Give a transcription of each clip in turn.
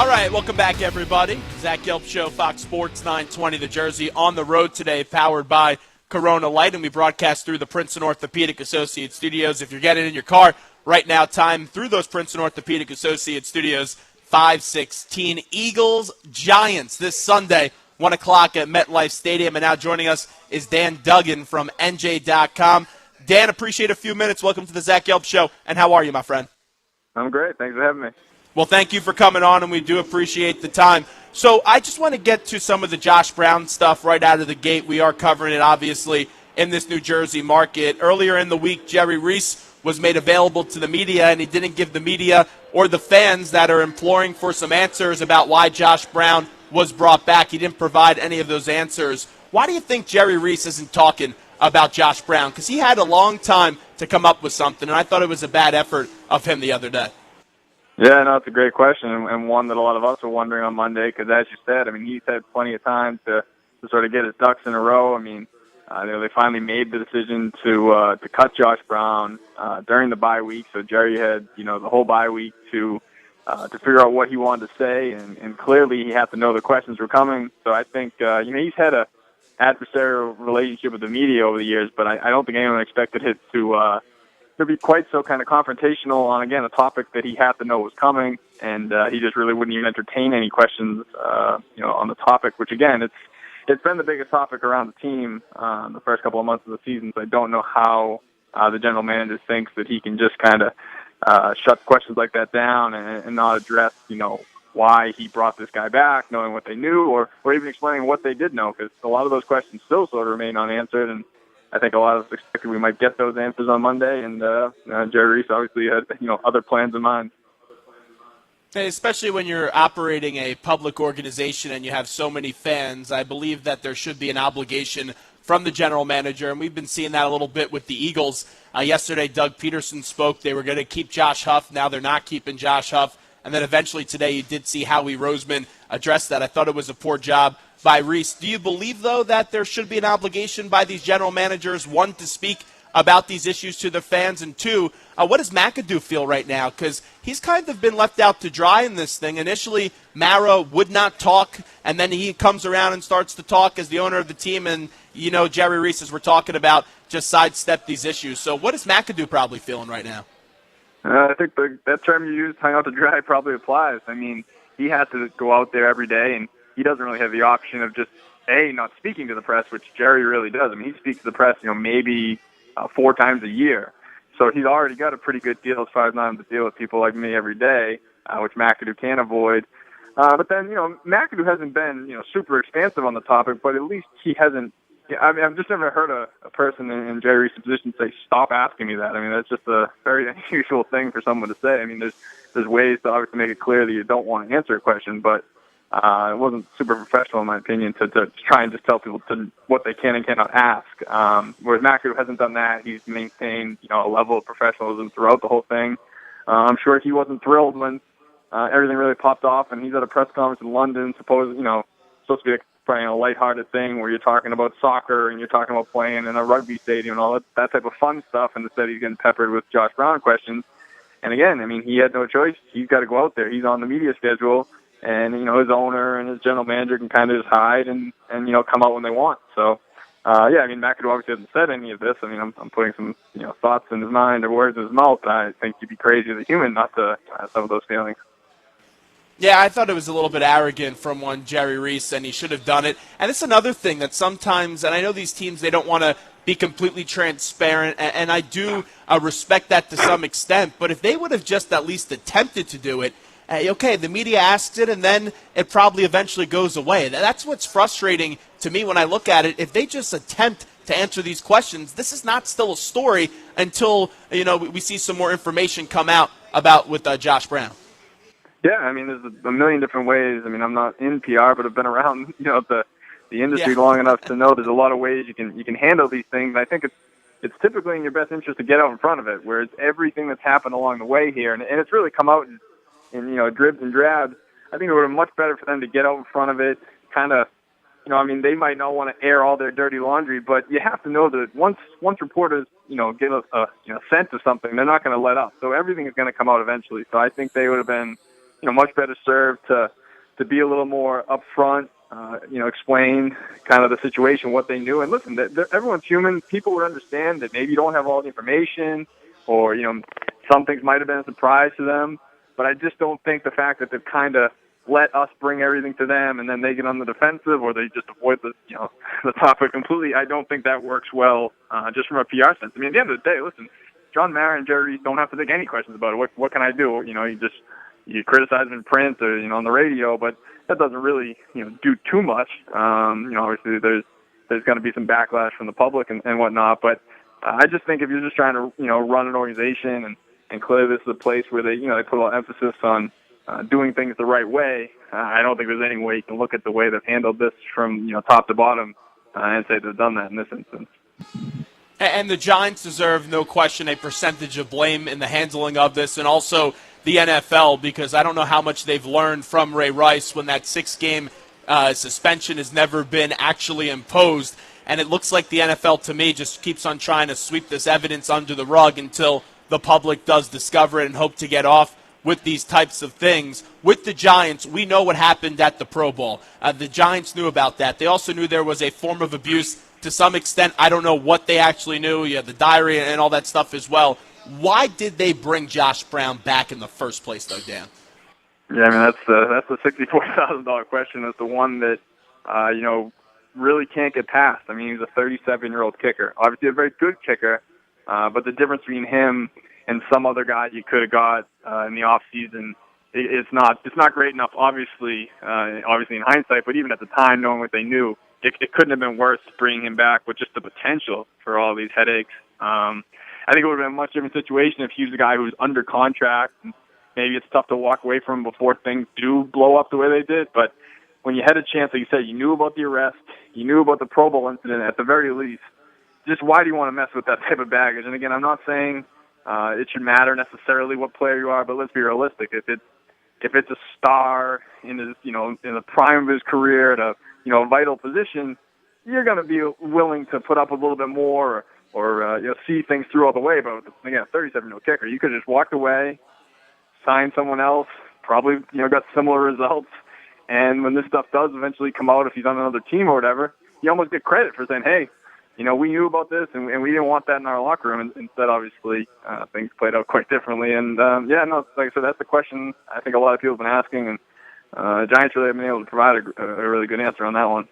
All right, welcome back, everybody. Zach Gelb Show, Fox Sports 920, the Jersey, on the road today, powered by Corona Light, and we broadcast through the Princeton Orthopedic Associates studios. If you're getting in your car right now, time through those Princeton Orthopedic Associates studios, 5:16. Eagles, Giants this Sunday, 1 o'clock at MetLife Stadium. And now joining us is Dan Duggan from NJ.com. Dan, appreciate a few minutes. Welcome to the Zach Gelb Show. And how are you, my friend? I'm great. Thanks for having me. Well, thank you for coming on, and we do appreciate the time. So I just want to get to some of the Josh Brown stuff right out of the gate. We are covering it, obviously, in this New Jersey market. Earlier in the week, Jerry Reese was made available to the media, and he didn't give the media or the fans that are imploring for some answers about why Josh Brown was brought back. He didn't provide any of those answers. Why do you think Jerry Reese isn't talking about Josh Brown? Because he had a long time to come up with something, and I thought it was a bad effort of him the other day. Yeah, no, it's a great question, and one that a lot of us were wondering on Monday, because as you said, I mean, he's had plenty of time to sort of get his ducks in a row. I mean, they finally made the decision to cut Josh Brown during the bye week, so Jerry had, the whole bye week to figure out what he wanted to say, and clearly he had to know the questions were coming. So I think, he's had a adversarial relationship with the media over the years, but I don't think anyone expected it to be quite so kind of confrontational on, again, a topic that he had to know was coming, and he just really wouldn't even entertain any questions, on the topic, which, again, it's been the biggest topic around the team the first couple of months of the season, so I don't know how the general manager thinks that he can just kind of shut questions like that down and not address, why he brought this guy back, knowing what they knew, or even explaining what they did know, because a lot of those questions still sort of remain unanswered, and I think a lot of us expected we might get those answers on Monday, and Jerry Reese obviously had other plans in mind. Especially when you're operating a public organization and you have so many fans, I believe that there should be an obligation from the general manager, and we've been seeing that a little bit with the Eagles. Yesterday, Doug Peterson spoke. They were going to keep Josh Huff. Now they're not keeping Josh Huff. And then eventually today you did see Howie Roseman address that. I thought it was a poor job by Reese. Do you believe, though, that there should be an obligation by these general managers, one, to speak about these issues to the fans, and two, what does McAdoo feel right now? Because he's kind of been left out to dry in this thing. Initially, Mara would not talk, and then he comes around and starts to talk as the owner of the team, and, Jerry Reese, as we're talking about, just sidestep these issues. So what is McAdoo probably feeling right now? I think that term you used, hung out to dry, probably applies. I mean, he has to go out there every day, and he doesn't really have the option of just, not speaking to the press, which Jerry really does. I mean, he speaks to the press, maybe 4 times a year. So he's already got a pretty good deal as far as not having to deal with people like me every day, which McAdoo can't avoid. But then, McAdoo hasn't been, super expansive on the topic, but at least he hasn't. I mean, I've just never heard a person in Jerry Reese's position say, "Stop asking me that." I mean, that's just a very unusual thing for someone to say. I mean, there's ways to obviously make it clear that you don't want to answer a question, but it wasn't super professional, in my opinion, to try and just tell people what they can and cannot ask. Whereas McAdoo hasn't done that. He's maintained, a level of professionalism throughout the whole thing. I'm sure he wasn't thrilled when everything really popped off, and he's at a press conference in London, supposed to be a lighthearted thing where you're talking about soccer and you're talking about playing in a rugby stadium and all that type of fun stuff, and instead he's getting peppered with Josh Brown questions. And again, I mean, he had no choice. He's got to go out there. He's on the media schedule. And, his owner and his general manager can kind of just hide and come out when they want. So, I mean, McAdoo obviously hasn't said any of this. I mean, I'm putting some, thoughts in his mind or words in his mouth. I think you'd be crazy as a human not to have some of those feelings. Yeah, I thought it was a little bit arrogant from one Jerry Reese, and he should have done it. And it's another thing that sometimes, and I know these teams, they don't want to be completely transparent, and I do respect that to some extent, but if they would have just at least attempted to do it, okay, the media asks it, and then it probably eventually goes away. That's what's frustrating to me when I look at it. If they just attempt to answer these questions, this is not still a story until, we see some more information come out about with Josh Brown. Yeah, I mean, there's a million different ways. I mean, I'm not in PR, but I've been around, the industry long enough to know there's a lot of ways you can handle these things. I think it's typically in your best interest to get out in front of it, whereas everything that's happened along the way here, and it's really come out in dribs and drabs. I think it would have been much better for them to get out in front of it, kind of, they might not want to air all their dirty laundry, but you have to know that once reporters, give a sense of something, they're not going to let up. So everything is going to come out eventually. So I think they would have been much better served to be a little more upfront, explain kind of the situation, what they knew. And listen, everyone's human. People would understand that maybe you don't have all the information, or, some things might have been a surprise to them. But I just don't think the fact that they've kind of let us bring everything to them and then they get on the defensive, or they just avoid the topic completely, I don't think that works well, just from a PR sense. I mean, at the end of the day, listen, John Mara and Jerry don't have to take any questions about it. What can I do? You criticize them in print or, on the radio, but that doesn't really, do too much. Obviously there's going to be some backlash from the public and whatnot, but I just think if you're just trying to, run an organization and clearly this is a place where they put a lot of emphasis on doing things the right way, I don't think there's any way you can look at the way they've handled this from, top to bottom and say they've done that in this instance. And the Giants deserve, no question, a percentage of blame in the handling of this, and also the NFL, because I don't know how much they've learned from Ray Rice when that 6-game suspension has never been actually imposed. And it looks like the NFL, to me, just keeps on trying to sweep this evidence under the rug until the public does discover it and hope to get off with these types of things. With the Giants, we know what happened at the Pro Bowl. The Giants knew about that. They also knew there was a form of abuse to some extent. I don't know what they actually knew. You had the diary and all that stuff as well. Why did they bring Josh Brown back in the first place, though, Dan? Yeah, I mean, that's the $64,000 question. It's the one that, really can't get past. I mean, he's a 37-year-old kicker. Obviously a very good kicker, but the difference between him and some other guy you could have got in the offseason, it's not great enough, obviously in hindsight, but even at the time, knowing what they knew, it couldn't have been worse bringing him back with just the potential for all these headaches. I think it would have been a much different situation if he was a guy who was under contract. Maybe it's tough to walk away from him before things do blow up the way they did, but when you had a chance, like you said, you knew about the arrest, you knew about the Pro Bowl incident at the very least, just why do you want to mess with that type of baggage? And again, I'm not saying it should matter necessarily what player you are, but let's be realistic. If it's a star in his, in the prime of his career at a vital position, you're going to be willing to put up a little bit more or see things through all the way. But again, 37-year-old kicker, you could have just walked away, signed someone else, probably got similar results. And when this stuff does eventually come out, if he's on another team or whatever, you almost get credit for saying, hey, we knew about this and we didn't want that in our locker room. And instead, obviously, things played out quite differently. And, like I said, that's the question I think a lot of people have been asking. And Giants really haven't been able to provide a really good answer on that one.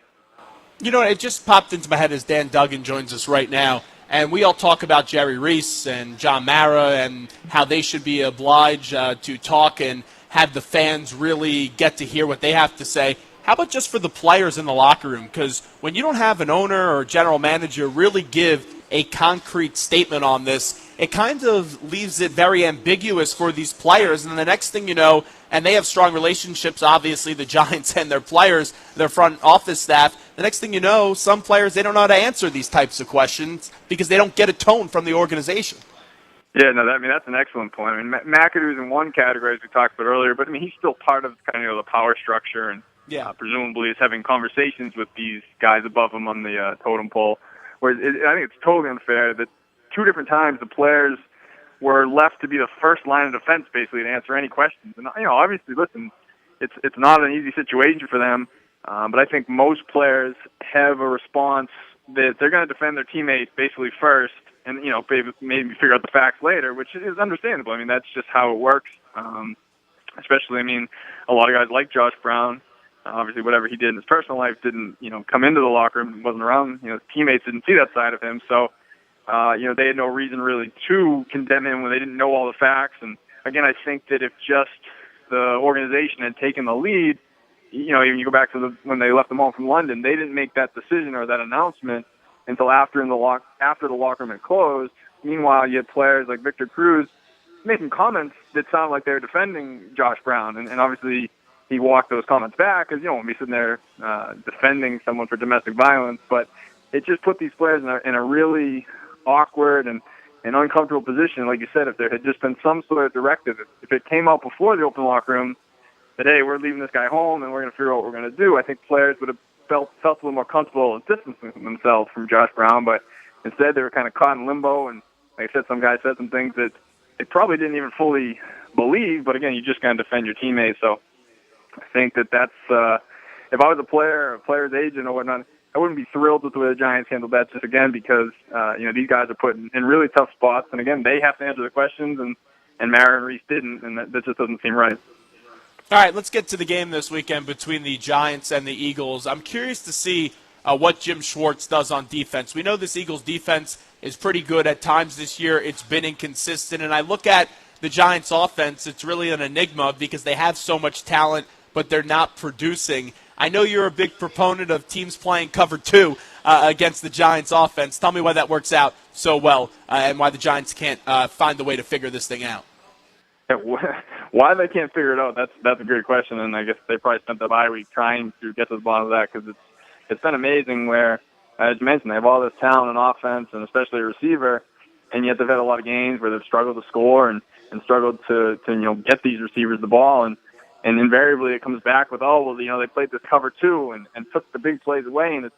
It just popped into my head as Dan Duggan joins us right now. And we all talk about Jerry Reese and John Mara and how they should be obliged to talk and have the fans really get to hear what they have to say. How about just for the players in the locker room? Because when you don't have an owner or general manager really give a concrete statement on this, it kind of leaves it very ambiguous for these players. And the next thing you know, and they have strong relationships, obviously, the Giants and their players, their front office staff. The next thing you know, some players, they don't know how to answer these types of questions because they don't get a tone from the organization. Yeah, no, that's an excellent point. I mean, McAdoo's in one category, as we talked about earlier, but I mean, he's still part of kind of the power structure, and presumably is having conversations with these guys above him on the totem pole. Whereas I think it's totally unfair that two different times the players were left to be the first line of defense, basically, to answer any questions. And obviously, listen, it's not an easy situation for them, but I think most players have a response that they're going to defend their teammates basically first. And, maybe figure out the facts later, which is understandable. I mean, that's just how it works. Especially, a lot of guys like Josh Brown, obviously whatever he did in his personal life didn't, come into the locker room, wasn't around, his teammates didn't see that side of him. So, they had no reason really to condemn him when they didn't know all the facts. And again, I think that if just the organization had taken the lead, even you go back to when they left them home from London, they didn't make that decision or that announcement until after the locker room had closed. Meanwhile, you had players like Victor Cruz making comments that sounded like they were defending Josh Brown, and obviously he walked those comments back because you don't want to be sitting there defending someone for domestic violence. But it just put these players in a really awkward and uncomfortable position. Like you said, if there had just been some sort of directive, if it came out before the open locker room that, hey, we're leaving this guy home and we're going to figure out what we're going to do, I think players would have felt a little more comfortable distancing themselves from Josh Brown, but instead they were kind of caught in limbo, and like I said, some guys said some things that they probably didn't even fully believe, but again, you just got to defend your teammates. So I think that's if I was a player's agent or whatnot, I wouldn't be thrilled with the way the Giants handled that just again because, these guys are put in really tough spots. And again, they have to answer the questions and Mara and Reese didn't, and that just doesn't seem right. All right, let's get to the game this weekend between the Giants and the Eagles. I'm curious to see what Jim Schwartz does on defense. We know this Eagles defense is pretty good at times this year. It's been inconsistent. And I look at the Giants offense, it's really an enigma because they have so much talent, but they're not producing. I know you're a big proponent of teams playing cover 2 against the Giants offense. Tell me why that works out so well and why the Giants can't find the way to figure this thing out. Why they can't figure it out, that's a great question, and I guess they probably spent the bye week trying to get to the bottom of that because it's been amazing where, as you mentioned, they have all this talent on offense and especially a receiver, and yet they've had a lot of games where they've struggled to score and struggled to get these receivers the ball, and invariably it comes back with, they played this cover 2 and took the big plays away, and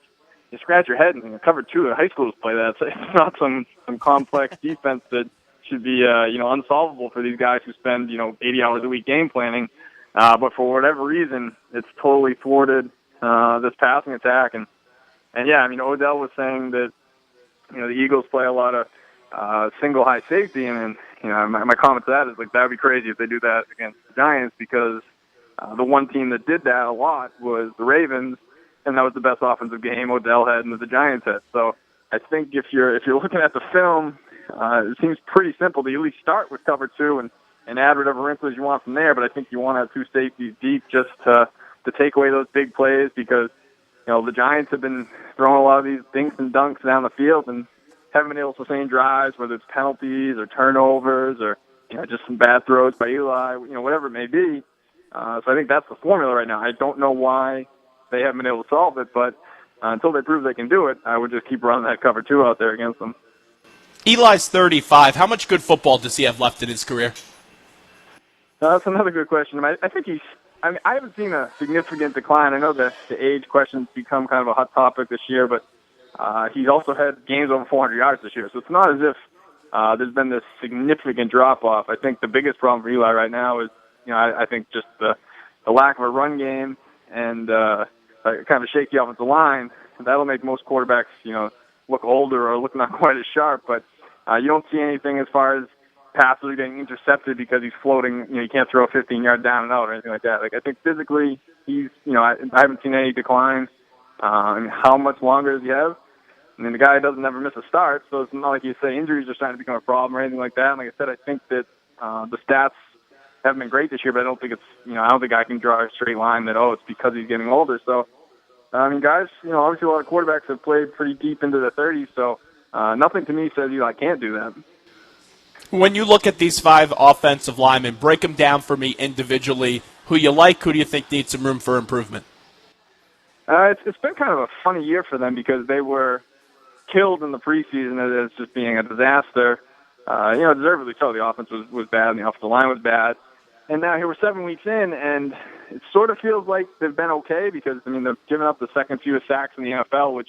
you scratch your head and think, cover 2, the high schools play that. So it's not some complex defense that should be, unsolvable for these guys who spend, 80 hours a week game planning. But for whatever reason, it's totally thwarted this passing attack. And yeah, Odell was saying that, the Eagles play a lot of single high safety. And my comment to that is, that would be crazy if they do that against the Giants because the one team that did that a lot was the Ravens, and that was the best offensive game Odell had and that the Giants had. So I think if you're looking at the film, it seems pretty simple to at least start with cover 2 and add whatever wrinkles you want from there. But I think you want to have 2 safeties deep just to take away those big plays because, the Giants have been throwing a lot of these dinks and dunks down the field and haven't been able to sustain drives, whether it's penalties or turnovers or, just some bad throws by Eli, whatever it may be. So I think that's the formula right now. I don't know why they haven't been able to solve it, but until they prove they can do it, I would just keep running that cover 2 out there against them. Eli's 35. How much good football does he have left in his career? That's another good question. I think I haven't seen a significant decline. I know that the age question's become kind of a hot topic this year, but he's also had games over 400 yards this year. So it's not as if there's been this significant drop-off. I think the biggest problem for Eli right now is, I think just the lack of a run game and kind of a shaky offensive line. That'll make most quarterbacks, look older or look not quite as sharp, but you don't see anything as far as passes are getting intercepted because he's floating. You can't throw a 15-yard down and out or anything like that. I think physically he's, I haven't seen any decline. How much longer does he have? The guy doesn't never miss a start, so it's not like you say injuries are starting to become a problem or anything like that. And like I said, I think that the stats haven't been great this year, but I don't think it's, I don't think I can draw a straight line that, it's because he's getting older. So, guys, obviously a lot of quarterbacks have played pretty deep into the 30s, so nothing to me says Eli can't do that. When you look at these 5 offensive linemen, break them down for me individually. Who you like, who do you think needs some room for improvement? It's been kind of a funny year for them because they were killed in the preseason as just being a disaster. Deservedly so. The offense was bad and the offensive line was bad. And now here we're 7 weeks in, and it sort of feels like they've been okay because, they've given up the second fewest sacks in the NFL, which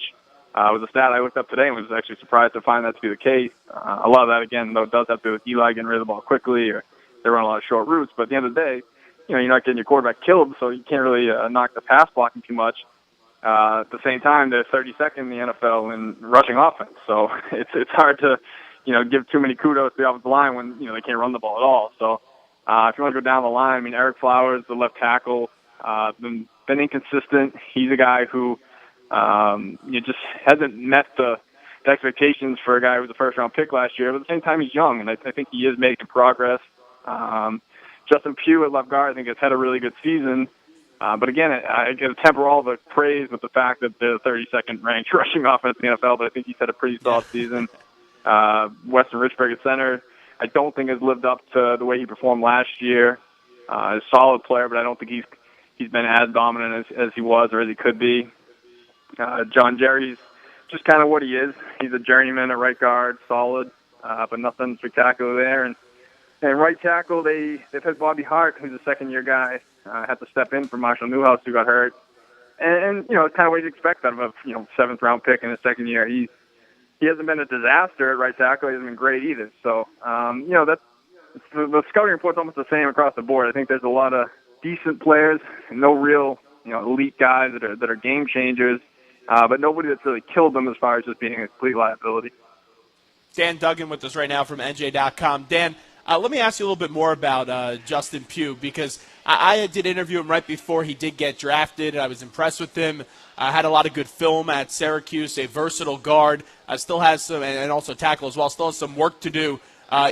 was a stat I looked up today and was actually surprised to find that to be the case. A lot of that, again, though, does have to do with Eli getting rid of the ball quickly or they run a lot of short routes. But at the end of the day, you're not getting your quarterback killed, so you can't really knock the pass blocking too much. At the same time, they're 32nd in the NFL in rushing offense. So it's hard to, give too many kudos to the offensive line when, they can't run the ball at all. So if you want to go down the line, Eric Flowers, the left tackle, been inconsistent. He's a guy who just hasn't met the expectations for a guy who was a first-round pick last year. But at the same time, he's young, and I think he is making progress. Justin Pugh at left guard, I think, has had a really good season. But again, I got to temper all the praise with the fact that they're the 32nd ranked rushing offense in the NFL, but I think he's had a pretty solid season. Weston Richburg at center, I don't think has lived up to the way he performed last year. He's a solid player, but I don't think he's been as dominant as he was or as he could be. John Jerry's just kind of what he is. He's a journeyman at right guard, solid, but nothing spectacular there. And right tackle, they've had Bobby Hart, who's a second-year guy, had to step in for Marshall Newhouse, who got hurt. And it's kind of what you'd expect out of a 7th-round pick in his second year. He hasn't been a disaster at right tackle. He hasn't been great either. So, the scouting report's almost the same across the board. I think there's a lot of decent players, and no real elite guys that are game changers, but nobody that's really killed them as far as just being a complete liability. Dan Duggan with us right now from NJ.com. Dan, let me ask you a little bit more about Justin Pugh, because I did interview him right before he did get drafted. I was impressed with him. Had a lot of good film at Syracuse, a versatile guard. Still has some, and also tackle as well, still has some work to do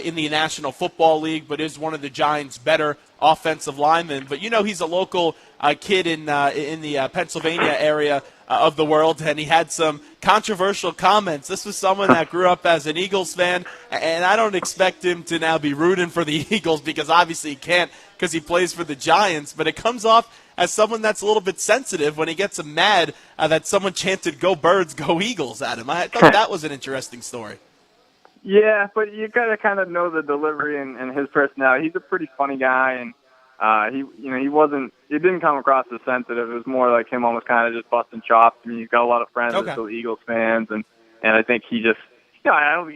in the National Football League, but is one of the Giants' better offensive linemen. But he's a local kid in the Pennsylvania area of the world, and he had some controversial comments. This was someone that grew up as an Eagles fan, and I don't expect him to now be rooting for the Eagles, because obviously he can't, because he plays for the Giants, but it comes off as someone that's a little bit sensitive when he gets mad that someone chanted "Go Birds, Go Eagles" at him. I thought that was an interesting story. Yeah, but you got to kind of know the delivery and his personality. He's a pretty funny guy, and it didn't come across as sensitive. It was more like him almost kind of just busting chops. I mean, he's got a lot of friends that are still Eagles fans, and I think he just, I don't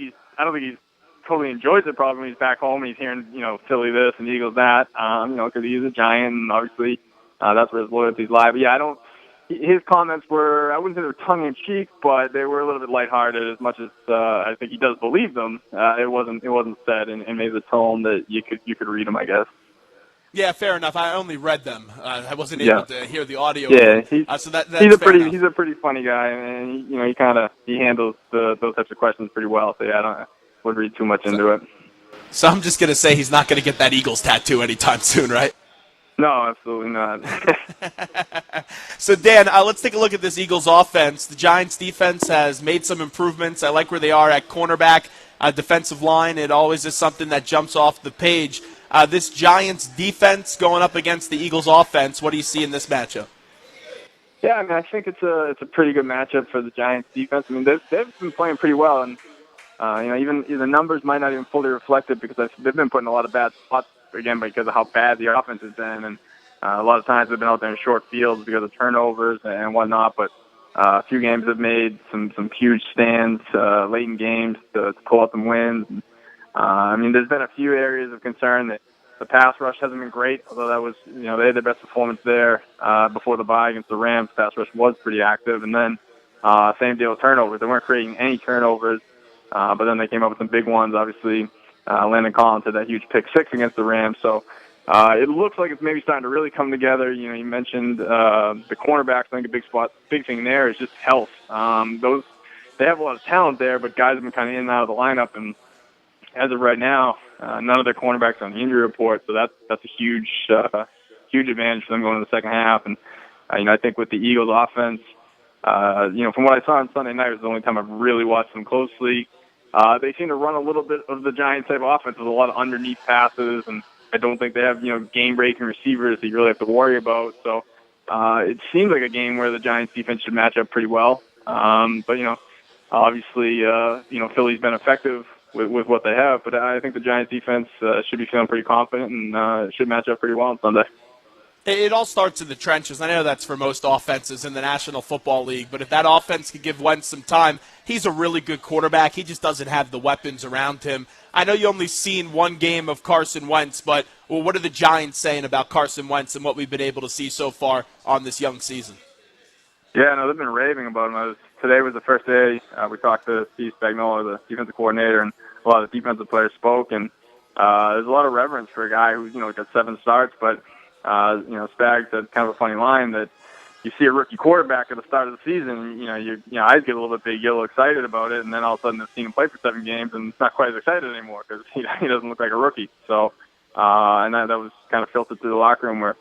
think he's totally enjoys it. Probably when he's back home and he's hearing, Philly this and Eagles that, because he's a Giant, and obviously that's where his loyalties lie. But yeah, his comments were, I wouldn't say they were tongue-in-cheek, but they were a little bit lighthearted. As much as I think he does believe them, it wasn't said in maybe the tone that you could read them, I guess. Yeah, fair enough. I only read them. I wasn't able to hear the audio. Yeah, so that's he's a pretty funny guy, and he handles those types of questions pretty well. So yeah, I wouldn't read too much into it. So I'm just gonna say he's not gonna get that Eagles tattoo anytime soon, right? No, absolutely not. So, Dan, let's take a look at this Eagles offense. The Giants' defense has made some improvements. I like where they are at cornerback, defensive line. It always is something that jumps off the page. This Giants' defense going up against the Eagles' offense, what do you see in this matchup? Yeah, I mean, I think it's a pretty good matchup for the Giants' defense. I mean, they've been playing pretty well, and even the numbers might not even fully reflect it, because they've been put in a lot of bad spots, again, because of how bad the offense has been, and a lot of times they've been out there in short fields because of turnovers and whatnot, but a few games have made some huge stands late in games to pull out some wins. I mean, there's been a few areas of concern that the pass rush hasn't been great, although that was, they had their best performance there before the bye against the Rams. Pass rush was pretty active, and then same deal with turnovers. They weren't creating any turnovers, but then they came up with some big ones, obviously. Landon Collins had that huge pick six against the Rams. So it looks like it's maybe starting to really come together. You mentioned the cornerbacks. I think a big thing there is just health. They have a lot of talent there, but guys have been kind of in and out of the lineup. And as of right now, none of their cornerbacks are on the injury report. So that's a huge advantage for them going into the second half. And I think with the Eagles offense, from what I saw on Sunday night, it was the only time I've really watched them closely. They seem to run a little bit of the Giants type of offense with a lot of underneath passes, and I don't think they have, game-breaking receivers that you really have to worry about. So it seems like a game where the Giants defense should match up pretty well. But, obviously, Philly's been effective with what they have, but I think the Giants defense should be feeling pretty confident and should match up pretty well on Sunday. It all starts in the trenches. I know that's for most offenses in the National Football League, but if that offense could give Wentz some time, he's a really good quarterback. He just doesn't have the weapons around him. I know you only seen one game of Carson Wentz, but what are the Giants saying about Carson Wentz and what we've been able to see so far on this young season? Yeah, no, they've been raving about him. Today was the first day we talked to Steve Spagnuolo, the defensive coordinator, and a lot of the defensive players spoke, and there's a lot of reverence for a guy who's got 7 starts, but Spags had kind of a funny line that you see a rookie quarterback at the start of the season, your eyes get a little bit big, you get a little excited about it, and then all of a sudden, I've seen him play for 7 games, and it's not quite as excited anymore because he doesn't look like a rookie. So, and that was kind of filtered through the locker room where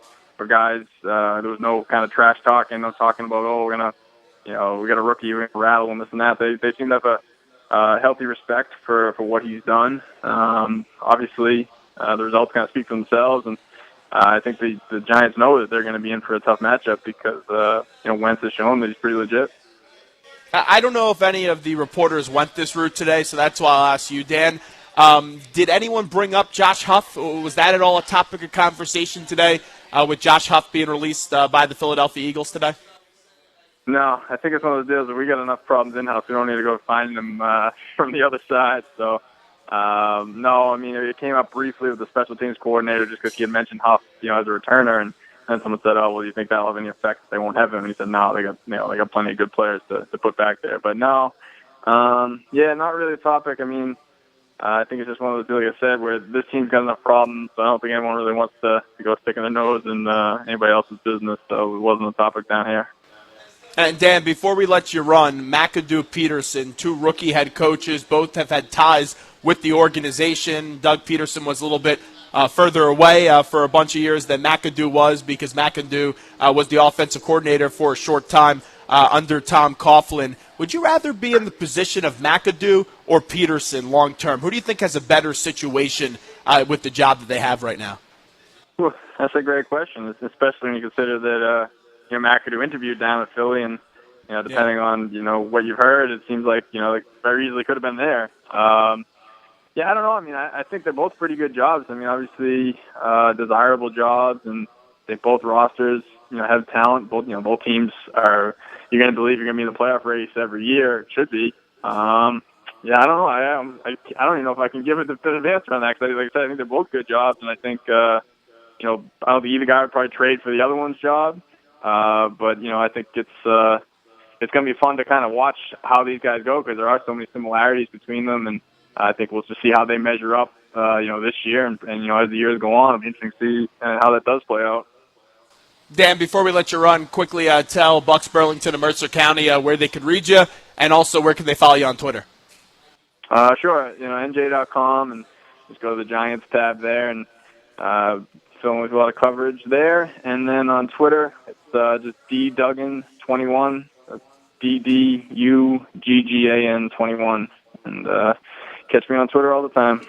guys, there was no kind of trash talking, no talking about, we got a rookie, we're gonna rattle him, this and that. They seem to have a healthy respect for what he's done. Obviously, the results kind of speak for themselves, and I think the Giants know that they're going to be in for a tough matchup because Wentz has shown that he's pretty legit. I don't know if any of the reporters went this route today, so that's why I'll ask you, Dan. Did anyone bring up Josh Huff? Was that at all a topic of conversation today with Josh Huff being released by the Philadelphia Eagles today? No, I think it's one of those deals where we got enough problems in-house. We don't need to go find them from the other side. So No, I mean, it came up briefly with the special teams coordinator just because he had mentioned Huff, as a returner, and then someone said, "Oh, well, do you think that'll have any effect if they won't have him?" And he said, "No, they got plenty of good players to put back there." But no, not really a topic. I mean, I think it's just one of those, like I said, where this team's got enough problems. So I don't think anyone really wants to go sticking their nose in anybody else's business. So it wasn't a topic down here. And Dan, before we let you run, McAdoo Peterson, two rookie head coaches, both have had ties with the organization. Doug Peterson was a little bit further away for a bunch of years than McAdoo was because McAdoo was the offensive coordinator for a short time under Tom Coughlin. Would you rather be in the position of McAdoo or Peterson long term? Who do you think has a better situation with the job that they have right now? Well, that's a great question, especially when you consider that McAdoo interviewed down at Philly, and depending on what you've heard, it seems like very easily could have been there. I don't know. I mean, I think they're both pretty good jobs. I mean, obviously desirable jobs, and they both rosters have talent. Both teams are. You're going to believe you're going to be in the playoff race every year. It should be. I don't know. I don't even know if I can give a definitive answer on that because, like I said, I think they're both good jobs, and I think I don't think either guy would probably trade for the other one's job. But I think it's going to be fun to kind of watch how these guys go because there are so many similarities between them, and I think we'll just see how they measure up, this year, and as the years go on, it'll be interesting to see how that does play out. Dan, before we let you run, quickly tell Bucks Burlington and Mercer County where they can read you, and also where can they follow you on Twitter? Sure. NJ.com, and just go to the Giants tab there, and filling with a lot of coverage there. And then on Twitter, it's just DDuggan21. That's DDUGGAN21. And catch me on Twitter all the time.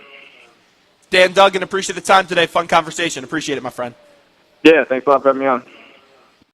Dan Duggan, appreciate the time today. Fun conversation. Appreciate it, my friend. Yeah, thanks a lot for having me on.